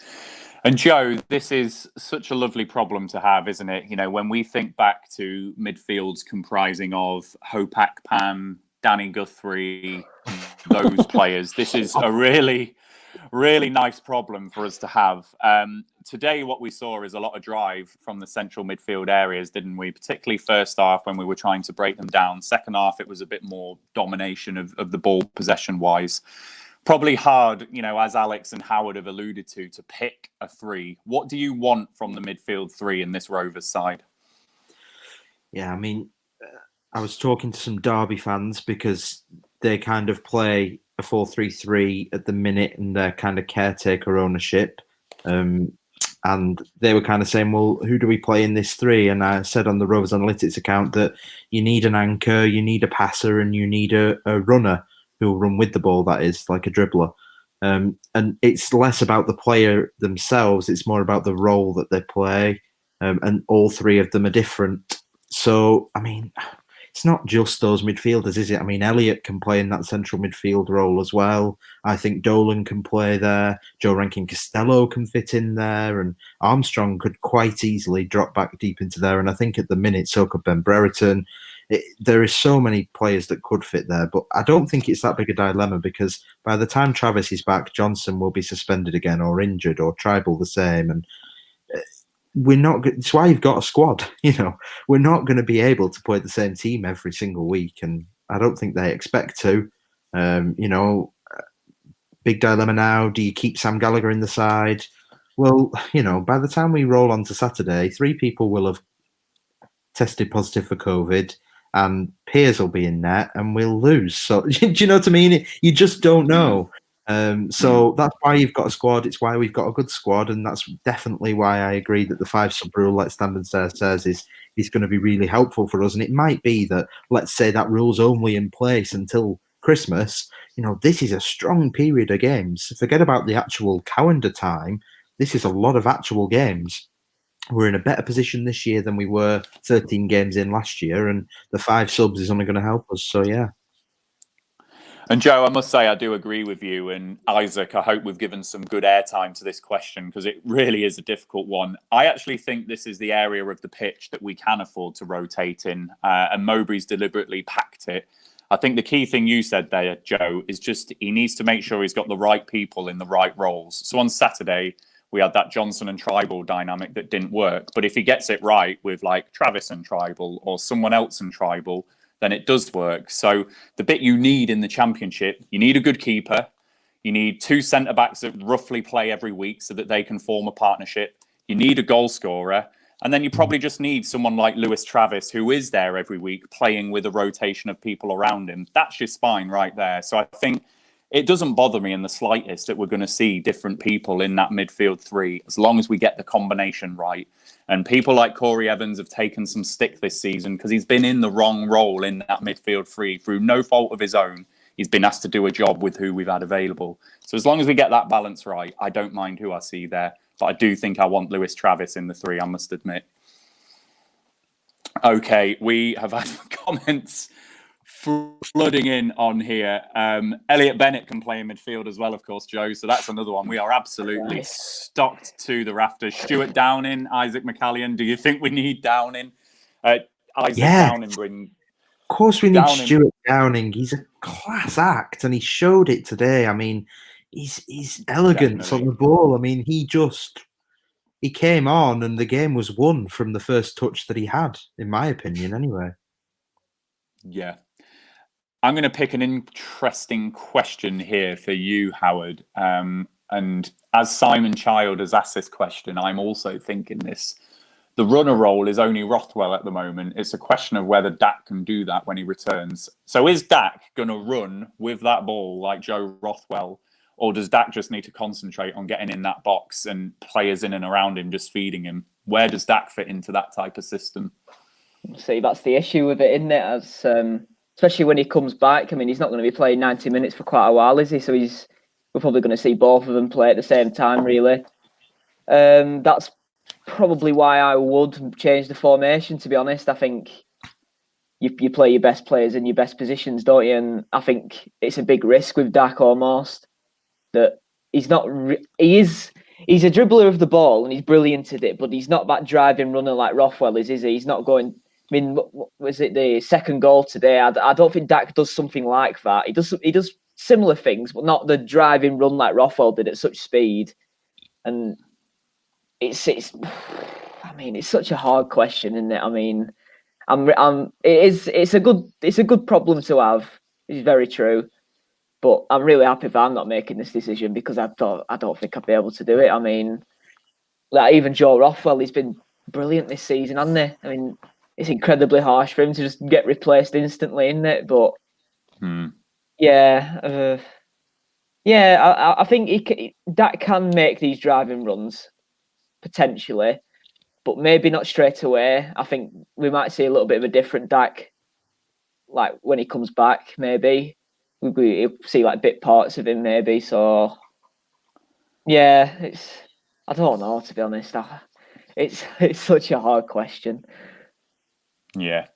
And Joe, this is such a lovely problem to have, isn't it? When we think back to midfields comprising of Hope Akpan, Danny Guthrie, those players, this is a really, really nice problem for us to have. Today, what we saw is a lot of drive from the central midfield areas, didn't we? Particularly first half when we were trying to break them down. Second half, it was a bit more domination of the ball possession-wise. Probably hard, as Alex and Howard have alluded to pick a three. What do you want from the midfield three in this Rovers side? Yeah, I mean, I was talking to some Derby fans because they kind of play a 4-3-3 at the minute in their kind of caretaker ownership. And they were kind of saying, well, who do we play in this three? And I said on the Rovers Analytics account that you need an anchor, you need a passer, and you need a runner who'll run with the ball, that is, like a dribbler. And it's less about the player themselves, it's more about the role that they play. And all three of them are different. So, I mean, it's not just those midfielders, is it? I mean, Elliott can play in that central midfield role as well. I think Dolan can play there. Joe Rankin-Costello can fit in there. And Armstrong could quite easily drop back deep into there. And I think at the minute, so could Ben Brereton. There is so many players that could fit there. But I don't think it's that big a dilemma because by the time Travis is back, Johnson will be suspended again or injured or Tribal the same. And we're not. It's why you've got a squad. We're not going to be able to play the same team every single week, and I don't think they expect to. Big dilemma now. Do you keep Sam Gallagher in the side? Well, by the time we roll on to Saturday, 3 people will have tested positive for COVID, and Piers will be in net, and we'll lose. So, do you know what I mean? You just don't know. So that's why you've got a squad. It's why we've got a good squad, and that's definitely why I agree that the 5 sub rule, like Standard says, is going to be really helpful for us. And it might be that, let's say, that rule's only in place until Christmas. This is a strong period of games. Forget about the actual calendar time. This is a lot of actual games. We're in a better position this year than we were 13 games in last year, and the 5 subs is only going to help us. So, yeah. And Joe, I must say I do agree with you. And Isaac, I hope we've given some good airtime to this question because it really is a difficult one. I actually think this is the area of the pitch that we can afford to rotate in, and Mowbray's deliberately packed it. I think the key thing you said there, Joe, is just he needs to make sure he's got the right people in the right roles. So on Saturday, we had that Johnson and Tribal dynamic that didn't work. But if he gets it right with like Travis and Tribal or someone else and Tribal, then it does work. So the bit you need in the Championship, you need a good keeper. You need 2 centre-backs that roughly play every week so that they can form a partnership. You need a goal scorer. And then you probably just need someone like Lewis Travis, who is there every week playing with a rotation of people around him. That's your spine right there. So I think it doesn't bother me in the slightest that we're going to see different people in that midfield 3, as long as we get the combination right. And people like Corey Evans have taken some stick this season because he's been in the wrong role in that midfield 3 through no fault of his own. He's been asked to do a job with who we've had available. So as long as we get that balance right, I don't mind who I see there. But I do think I want Lewis Travis in the 3, I must admit. Okay, we have had comments flooding in on here. Elliot Bennett can play in midfield as well, of course, Joe. So that's another one. We are absolutely stocked to the rafters. Stuart Downing, Isaac McCallion. Do you think we need Downing? Isaac Downing. Of course we need Stuart Downing. He's a class act, and he showed it today. I mean, he's elegant on the ball. I mean, he came on, and the game was won from the first touch that he had, in my opinion, anyway. Yeah. I'm going to pick an interesting question here for you, Howard. And as Simon Child has asked this question, I'm also thinking this. The runner role is only Rothwell at the moment. It's a question of whether Dak can do that when he returns. So is Dak going to run with that ball like Joe Rothwell? Or does Dak just need to concentrate on getting in that box and players in and around him just feeding him? Where does Dak fit into that type of system? See, that's the issue with it, isn't it? As especially when he comes back. I mean, he's not going to be playing 90 minutes for quite a while, is he? So we're probably going to see both of them play at the same time, really. That's probably why I would change the formation, to be honest. I think you play your best players in your best positions, don't you? And I think it's a big risk with Dak almost that he's not. He's a dribbler of the ball and he's brilliant at it, but he's not that driving runner like Rothwell is he? He's not going. I mean, was it the second goal today? I don't think Dak does something like that. He does similar things, but not the driving run like Rothwell did at such speed. And it's such a hard question, isn't it? I mean, it's a good problem to have. It's very true, but I'm really happy that I'm not making this decision because I don't think I'd be able to do it. I mean, like even Joe Rothwell, he's been brilliant this season, hasn't he? I mean, it's incredibly harsh for him to just get replaced instantly, isn't it? But I think Dak can make these driving runs potentially, but maybe not straight away. I think we might see a little bit of a different Dak, like when he comes back. Maybe we'll see like bit parts of him, maybe. So yeah, I don't know, to be honest. It's such a hard question. Yeah.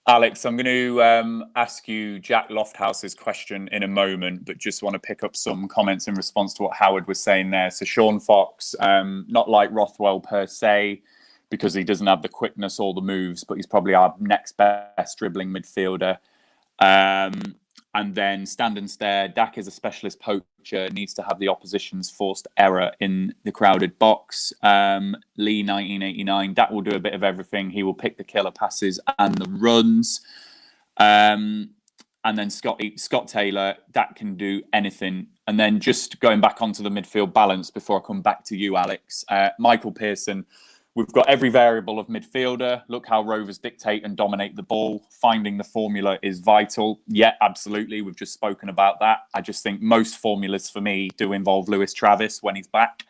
Alex, I'm going to ask you Jack Lofthouse's question in a moment, but just want to pick up some comments in response to what Howard was saying there. So Sean Fox, not like Rothwell per se, because he doesn't have the quickness or the moves, but he's probably our next best dribbling midfielder. And then stand and stare. Dak is a specialist poacher, needs to have the opposition's forced error in the crowded box. Lee 1989. Dak will do a bit of everything. He will pick the killer passes and the runs. And and then Scott Taylor, that can do anything. And then just going back onto the midfield balance before I come back to you, Alex, Michael Pearson, we've got every variable of midfielder. Look how Rovers dictate and dominate the ball. Finding the formula is vital. Yeah, absolutely. We've just spoken about that. I just think most formulas for me do involve Lewis Travis when he's back.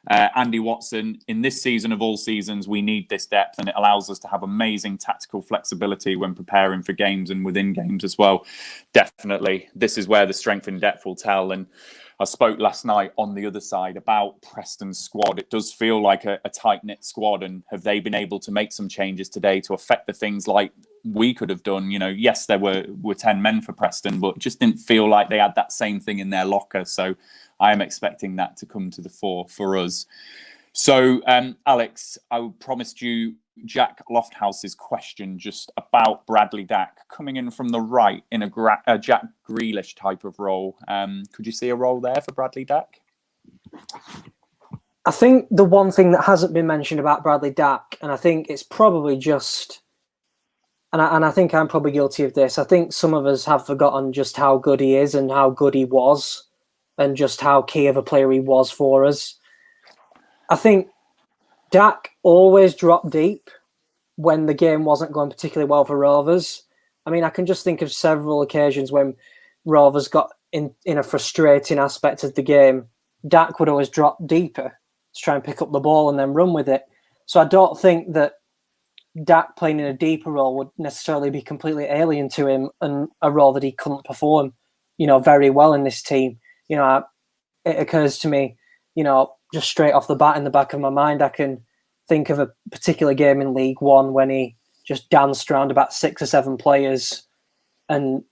Andy Watson, in this season of all seasons, we need this depth, and it allows us to have amazing tactical flexibility when preparing for games and within games as well. Definitely, this is where the strength and depth will tell. And I spoke last night on the other side about Preston's squad. It does feel like a tight-knit squad, and have they been able to make some changes today to affect the things like we could have done? You know, yes, there were 10 men for Preston, but it just didn't feel like they had that same thing in their locker. So I am expecting that to come to the fore for us. So, Alex, I promised you Jack Lofthouse's question just about Bradley Dack coming in from the right in a Jack Grealish type of role. Could you see a role there for Bradley Dack? I think the one thing that hasn't been mentioned about Bradley Dack, and I think it's probably just, and I think I'm probably guilty of this, I think some of us have forgotten just how good he is and how good he was, and just how key of a player he was for us. I think Dack always dropped deep when the game wasn't going particularly well for Rovers. I mean, I can just think of several occasions when Rovers got in a frustrating aspect of the game. Dack would always drop deeper to try and pick up the ball and then run with it. So I don't think that Dack playing in a deeper role would necessarily be completely alien to him, and a role that he couldn't perform, very well in this team. It occurs to me, just straight off the bat in the back of my mind, I can think of a particular game in League One when he just danced around about 6 or 7 players and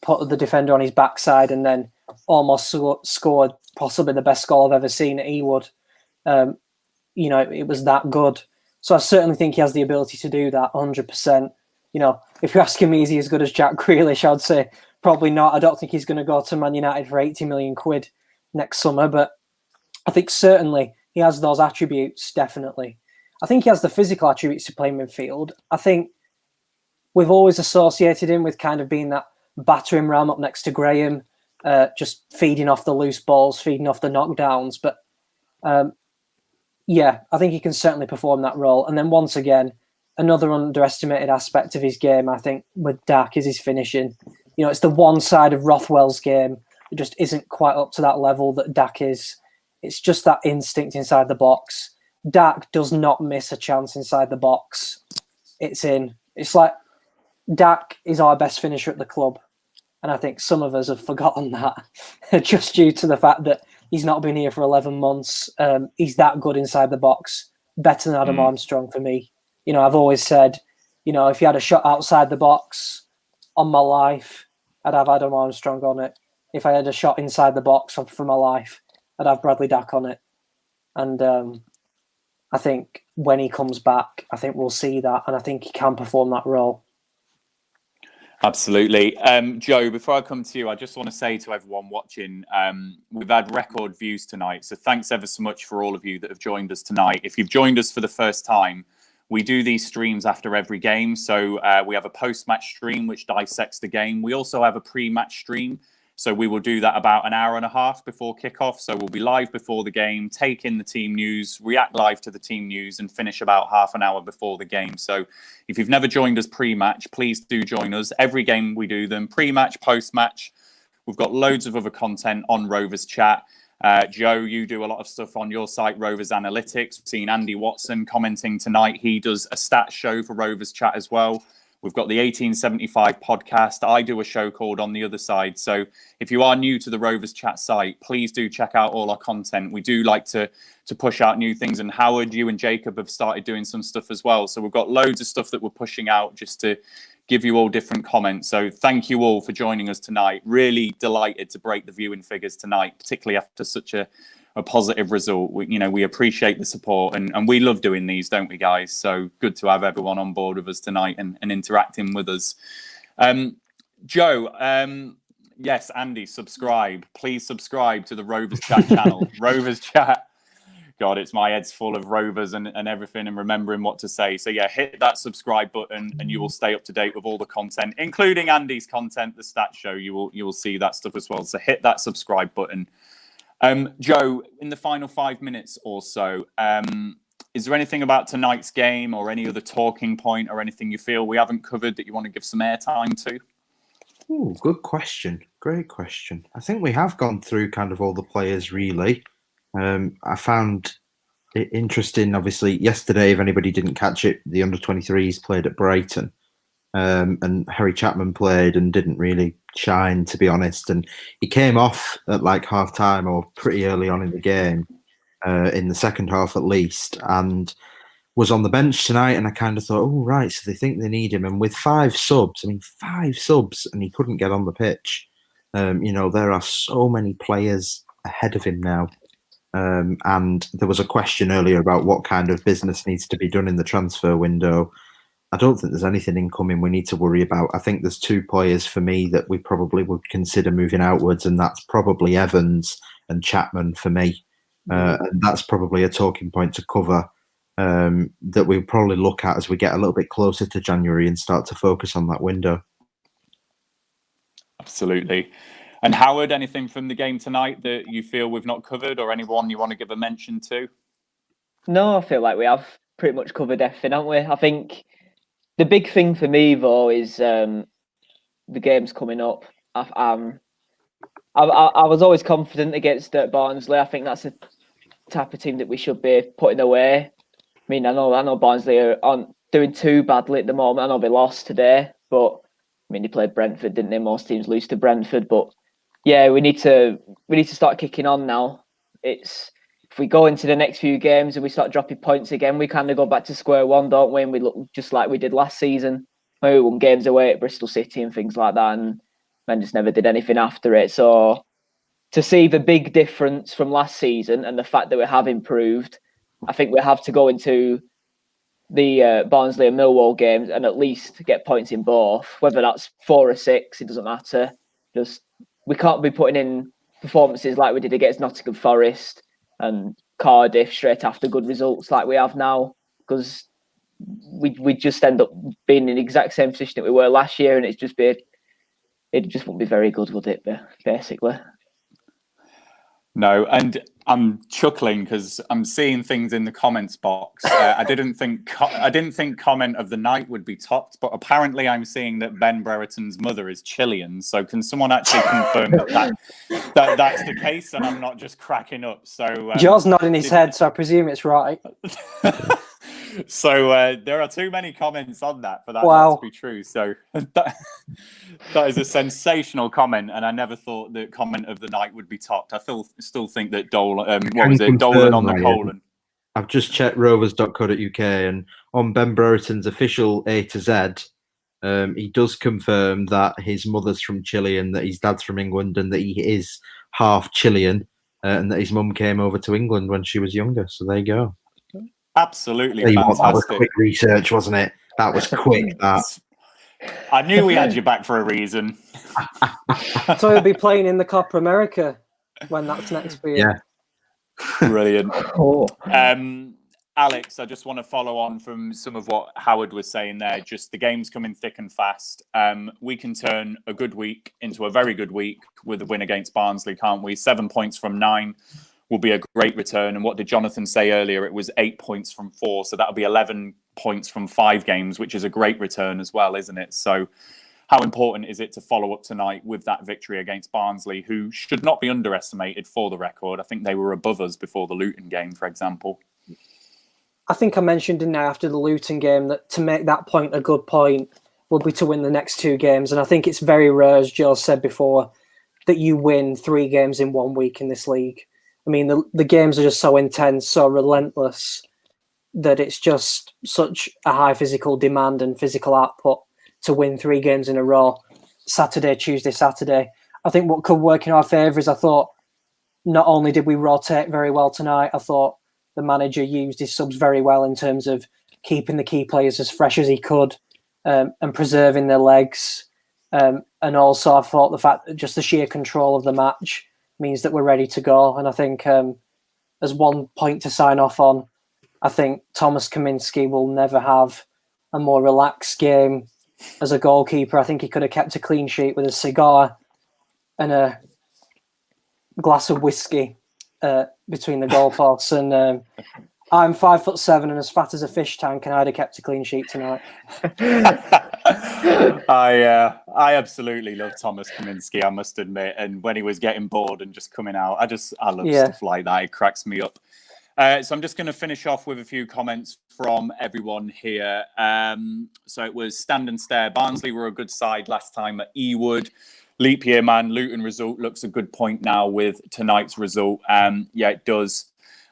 put the defender on his backside, and then almost scored possibly the best goal I've ever seen at Ewood. It was that good. So I certainly think he has the ability to do that 100%. If you're asking me, is he as good as Jack Grealish? I'd say probably not. I don't think he's going to go to Man United for 80 million quid next summer, but I think certainly he has those attributes, definitely. I think he has the physical attributes to play midfield. I think we've always associated him with kind of being that battering ram up next to Graham, just feeding off the loose balls, feeding off the knockdowns. But I think he can certainly perform that role. And then once again, another underestimated aspect of his game, I think, with Dack is his finishing. It's the one side of Rothwell's game that just isn't quite up to that level that Dack is. It's just that instinct inside the box. Dack does not miss a chance inside the box. It's in. It's like Dack is our best finisher at the club. And I think some of us have forgotten that just due to the fact that he's not been here for 11 months. He's that good inside the box. Better than Adam Armstrong for me. I've always said, if he had a shot outside the box on my life, I'd have Adam Armstrong on it. If I had a shot inside the box for my life, I'd have Bradley Dack on it. And I think when he comes back, I think we'll see that, and I think he can perform that role. Absolutely. Joe, before I come to you, I just want to say to everyone watching, we've had record views tonight. So thanks ever so much for all of you that have joined us tonight. If you've joined us for the first time, we do these streams after every game. So we have a post-match stream, which dissects the game. We also have a pre-match stream. So we will do that about an hour and a half before kickoff. So we'll be live before the game, take in the team news, react live to the team news, and finish about half an hour before the game. So if you've never joined us pre-match, please do join us. Every game we do them, pre-match, post-match. We've got loads of other content on Rovers Chat. Joe, you do a lot of stuff on your site, Rovers Analytics. We've seen Andy Watson commenting tonight. He does a stats show for Rovers Chat as well. We've got the 1875 podcast. I do a show called On the Other Side. So if you are new to the Rovers Chat site, please do check out all our content. We do like to push out new things. And Howard, you and Jacob have started doing some stuff as well. So we've got loads of stuff that we're pushing out just to give you all different comments. So thank you all for joining us tonight. Really delighted to break the viewing figures tonight, particularly after such a positive result. We appreciate the support, and we love doing these, don't we, guys? So good to have everyone on board with us tonight and interacting with us. Joe, yes, Andy, subscribe. Please subscribe to the Rovers Chat channel. Rovers Chat God, it's my head's full of Rovers and everything and remembering what to say. So yeah, hit that subscribe button and you will stay up to date with all the content, including Andy's content, the stats show. You will see that stuff as well. So hit that subscribe button. Joe, in the final 5 minutes or so, is there anything about tonight's game or any other talking point or anything you feel we haven't covered that you want to give some airtime to? Ooh, good question. Great question. I think we have gone through kind of all the players, really. I found it interesting, obviously, yesterday, if anybody didn't catch it, the under-23s played at Brighton. And Harry Chapman played and didn't really shine, to be honest. And he came off at like half-time or pretty early on in the game, in the second half at least, and was on the bench tonight. And I kind of thought, oh, right, so they think they need him. And with 5 subs, and he couldn't get on the pitch. There are so many players ahead of him now. And there was a question earlier about what kind of business needs to be done in the transfer window. I don't think there's anything incoming we need to worry about. I think there's 2 players for me that we probably would consider moving outwards, and that's probably Evans and Chapman for me. And that's probably a talking point to cover that we'll probably look at as we get a little bit closer to January and start to focus on that window. Absolutely. And Howard, anything from the game tonight that you feel we've not covered, or anyone you want to give a mention to? No, I feel like we have pretty much covered everything, haven't we? I think the big thing for me, though, is the games coming up. I was always confident against Barnsley. I think that's the type of team that we should be putting away. I mean, I know Barnsley aren't doing too badly at the moment. I know they lost today, but I mean, they played Brentford, didn't they? Most teams lose to Brentford, but yeah, we need to start kicking on now. If we go into the next few games and we start dropping points again, we kind of go back to square one, don't we? And we look just like we did last season, where we won games away at Bristol City and things like that, and then just never did anything after it. So to see the big difference from last season and the fact that we have improved, I think we have to go into the Barnsley and Millwall games and at least get points in both. Whether that's 4 or 6, it doesn't matter. Just we can't be putting in performances like we did against Nottingham Forest and Cardiff straight after good results like we have now, because we just end up being in the exact same position that we were last year, and it just wouldn't be very good, would it? Basically. No, and I'm chuckling because I'm seeing things in the comments box. I didn't think comment of the night would be topped, but apparently I'm seeing that Ben Brereton's mother is Chilean. So can someone actually confirm that that's the case, and I'm not just cracking up? So Joe's nodding his head, so I presume it's right. So there are too many comments on that for that not to be true. So that is a sensational comment, and I never thought that comment of the night would be topped. I still think that Dolan on the colon. I've just checked rovers.co.uk, and on Ben Brereton's official A to Z, he does confirm that his mother's from Chile and that his dad's from England and that he is half Chilean, and that his mum came over to England when she was younger. So there you go. Absolutely fantastic. That was quick research, wasn't it? That was quick. That I knew we had you back for a reason. So he'll be playing in the Copa America when that's next for you. Yeah. Brilliant. Oh. Alex, I just want to follow on from some of what Howard was saying there. Just the game's coming thick and fast. We can turn a good week into a very good week with a win against Barnsley, can't we? 7 points from 9 will be a great return. And what did Jonathan say earlier? It was 8 points from 4. So that'll be 11 points from 5 games, which is a great return as well, isn't it? So how important is it to follow up tonight with that victory against Barnsley, who should not be underestimated for the record? I think they were above us before the Luton game, for example. I think I mentioned in there after the Luton game that to make that point a good point would be to win the next 2 games. And I think it's very rare, as Joe said before, that you win 3 games in 1 week in this league. I mean, the games are just so intense, so relentless, that it's just such a high physical demand and physical output to win 3 games in a row, Saturday, Tuesday, Saturday. I think what could work in our favour is I thought not only did we rotate very well tonight, I thought the manager used his subs very well in terms of keeping the key players as fresh as he could and preserving their legs. And also I thought the fact that just the sheer control of the match means that we're ready to go. And I think as one point to sign off on, I think Thomas Kaminski will never have a more relaxed game as a goalkeeper. I think he could have kept a clean sheet with a cigar and a glass of whiskey between the goalposts. And I'm 5'7" and as fat as a fish tank, and I'd have kept a clean sheet tonight. I absolutely love Thomas Kaminski, I must admit. And when he was getting bored and just coming out, I love stuff like that. It cracks me up. So I'm just going to finish off with a few comments from everyone here. So it was stand and stare. Barnsley were a good side last time at Ewood. Leap year, man. Luton result looks a good point now with tonight's result. Yeah, it does.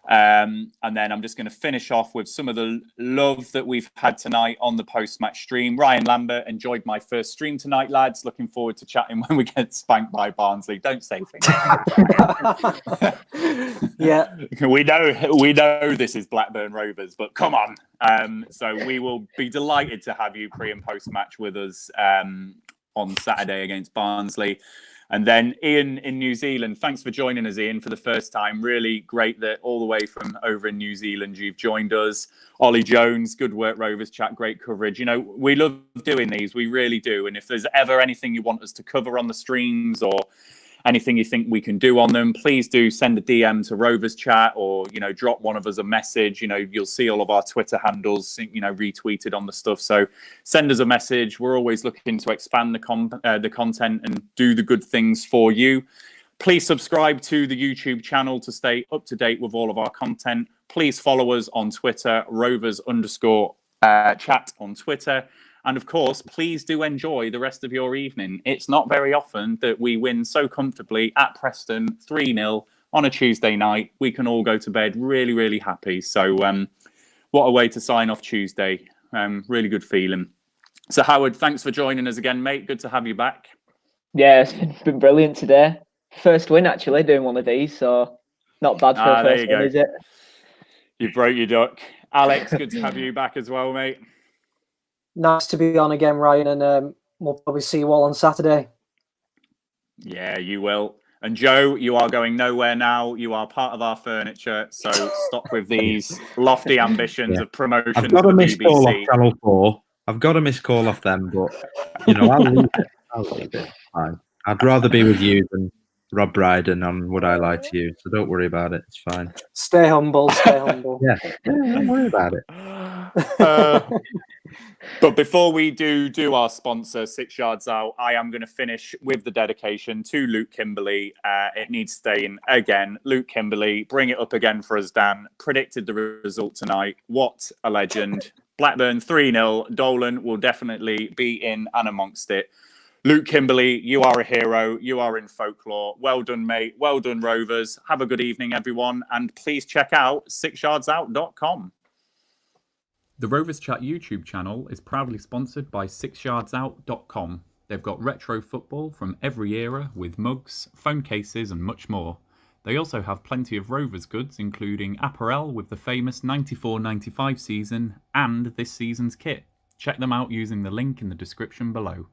And then I'm just going to finish off with some of the love that we've had tonight on the post-match stream. Ryan Lambert, enjoyed my first stream tonight, lads. Looking forward to chatting when we get spanked by Barnsley. Don't say things. Yeah. We know this is Blackburn Rovers, but come on. So we will be delighted to have you pre and post-match with us on Saturday against Barnsley. And then Ian in New Zealand, thanks for joining us, Ian, for the first time. Really great that all the way from over in New Zealand you've joined us. Ollie Jones, good work, Rovers Chat, great coverage. You know, we love doing these, we really do. And if there's ever anything you want us to cover on the streams or anything you think we can do on them, please do send a DM to Rovers Chat or, you know, drop one of us a message. You know, you'll see all of our Twitter handles, you know, retweeted on the stuff. So send us a message. We're always looking to expand the content and do the good things for you. Please subscribe to the YouTube channel to stay up to date with all of our content. Please follow us on Twitter, Rovers_chat on Twitter. And of course, please do enjoy the rest of your evening. It's not very often that we win so comfortably at Preston 3-0 on a Tuesday night. We can all go to bed really, really happy. So what a way to sign off Tuesday. Really good feeling. So Howard, thanks for joining us again, mate. Good to have you back. Yeah, it's been brilliant today. First win, actually, doing one of these. So not bad for a first win, is it? You broke your duck. Alex, good to have you back as well, mate. Nice to be on again, Ryan, and we'll probably see you all on Saturday. Yeah, you will. And Joe, you are going nowhere now. You are part of our furniture, so stop with these lofty ambitions of promotion to the BBC. I've got a missed call off Channel 4. I've got a missed call off them, but, you know, I'll leave it. It's fine. I'd rather be with you than Rob Brydon on Would I Lie to You, so don't worry about it. It's fine. Stay humble, stay humble. Yeah, don't worry about it. But before we do our sponsor, 6 Yards Out, I am going to finish with the dedication to Luke Kimberley. It needs staying again. Luke Kimberley, bring it up again for us, Dan. Predicted the result tonight. What a legend. Blackburn 3-0. Dolan will definitely be in and amongst it. Luke Kimberley, you are a hero. You are in folklore. Well done, mate. Well done, Rovers. Have a good evening, everyone. And please check out 6yardsout.com. The Rovers Chat YouTube channel is proudly sponsored by 6yardsout.com. They've got retro football from every era with mugs, phone cases and much more. They also have plenty of Rovers goods, including apparel with the famous 94-95 season and this season's kit. Check them out using the link in the description below.